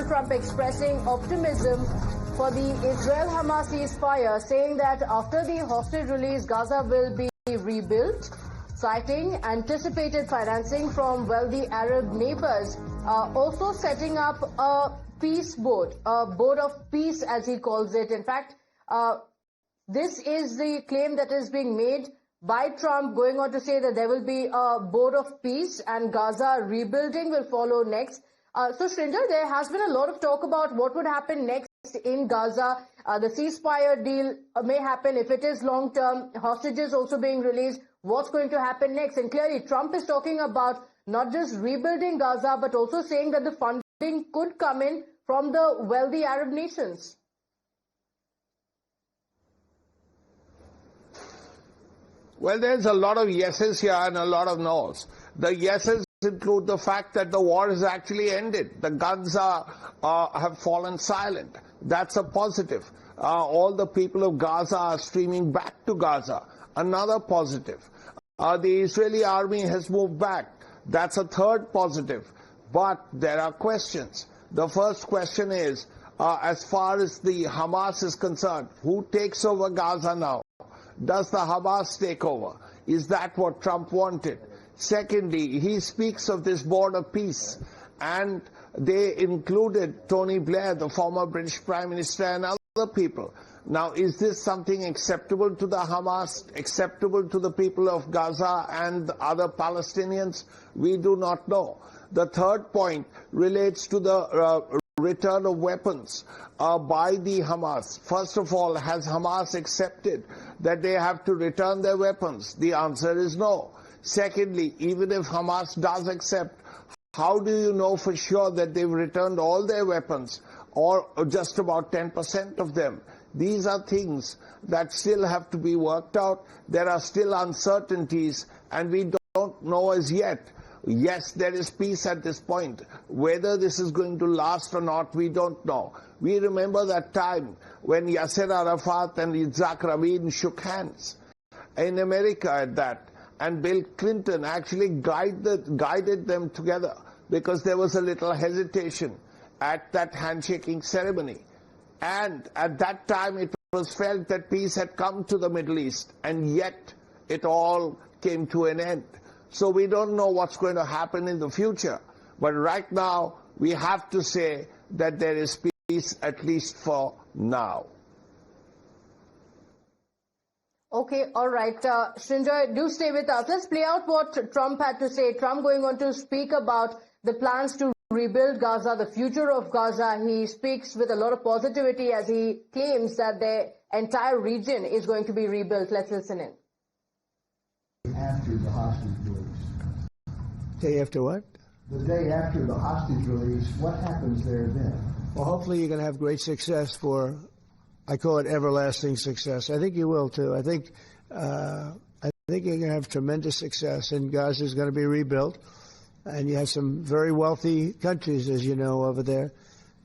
Donald Trump expressing optimism for the Israel-Hamas ceasefire, saying that after the hostage release, Gaza will be rebuilt, citing anticipated financing from wealthy Arab neighbors, also setting up a peace board, a board of peace as he calls it. In fact, this is the claim that is being made by Trump, going on to say that there will be a board of peace and Gaza rebuilding will follow next. So, Srinder, there has been a lot of talk about what would happen next in Gaza. The ceasefire deal may happen if it is long-term, hostages also being released. What's going to happen next? And clearly, Trump is talking about not just rebuilding Gaza, but also saying that the funding could come in from the wealthy Arab nations. Well, there's a lot of yeses here and a lot of no's. The yeses include the fact that the war has actually ended. The guns have fallen silent. That's a positive. All the people of Gaza are streaming back to Gaza. Another positive. The Israeli army has moved back. That's a third positive. But there are questions. The first question is, as far as the Hamas is concerned, who takes over Gaza now? Does the Hamas take over? Is that what Trump wanted? Secondly, he speaks of this board of peace, and they included Tony Blair, the former British Prime Minister, and other people. Now, is this something acceptable to the Hamas, acceptable to the people of Gaza and other Palestinians? We do not know. The third point relates to the return of weapons by the Hamas. First of all, has Hamas accepted that they have to return their weapons? The answer is no. Secondly, even if Hamas does accept, how do you know for sure that they've returned all their weapons or just about 10% of them? These are things that still have to be worked out. There are still uncertainties, and we don't know as yet. Yes, there is peace at this point. Whether this is going to last or not, we don't know. We remember that time when Yasser Arafat and Yitzhak Rabin shook hands in America at that, and Bill Clinton actually guided them together because there was a little hesitation at that handshaking ceremony. And at that time it was felt that peace had come to the Middle East, and yet it all came to an end. So we don't know what's going to happen in the future. But right now, we have to say that there is peace, at least for now. Okay, all right. Srinder, do stay with us. Let's play out what Trump had to say. Trump going on to speak about the plans to rebuild Gaza, the future of Gaza. He speaks with a lot of positivity as he claims that the entire region is going to be rebuilt. Let's listen in. After the hostage release. Day after what? The day after the hostage release, what happens there then? Well, hopefully you're going to have great success for, I call it everlasting success. I think you will too. I think you're going to have tremendous success, and Gaza is going to be rebuilt. And you have some very wealthy countries, as you know, over there,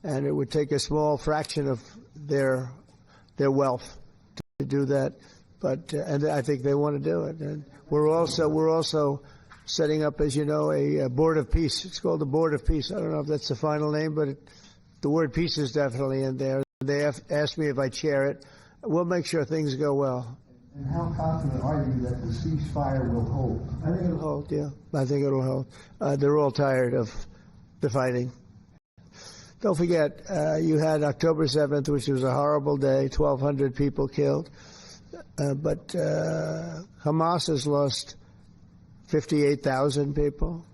and it would take a small fraction of their wealth to do that. But and I think they want to do it. And we're also setting up, as you know, a board of peace. It's called the Board of Peace. I don't know if that's the final name, but the word peace is definitely in there. They have asked me if I chair it. We'll make sure things go well. And how confident are you that the ceasefire will hold? I think it'll hold, yeah. I think it'll hold. They're all tired of the fighting. Don't forget, you had October 7th, which was a horrible day, 1,200 people killed. But Hamas has lost 58,000 people.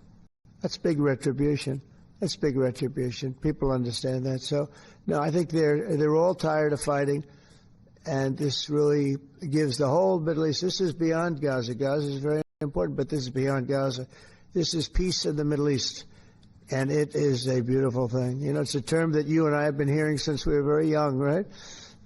That's big retribution. That's big retribution. People understand that. So, no, I think they're all tired of fighting. And this really gives the whole Middle East, this is beyond Gaza. Gaza is very important, but this is beyond Gaza. This is peace in the Middle East, and it is a beautiful thing. You know, it's a term that you and I have been hearing since we were very young, right?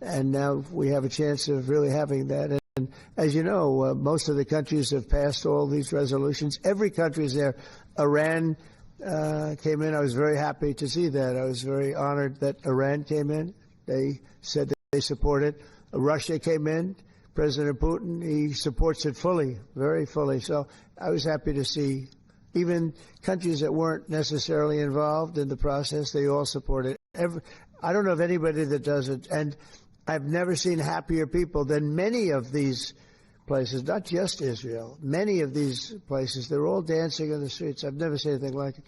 And now we have a chance of really having that. And as you know, most of the countries have passed all these resolutions. Every country is there. Iran came in. I was very happy to see that. I was very honored that Iran came in. They said that they support it. Russia came in. President Putin, he supports it fully, very fully. So I was happy to see even countries that weren't necessarily involved in the process, they all support it. I don't know of anybody that does it, and I've never seen happier people than many of these places, not just Israel. Many of these places, they're all dancing in the streets. I've never seen anything like it.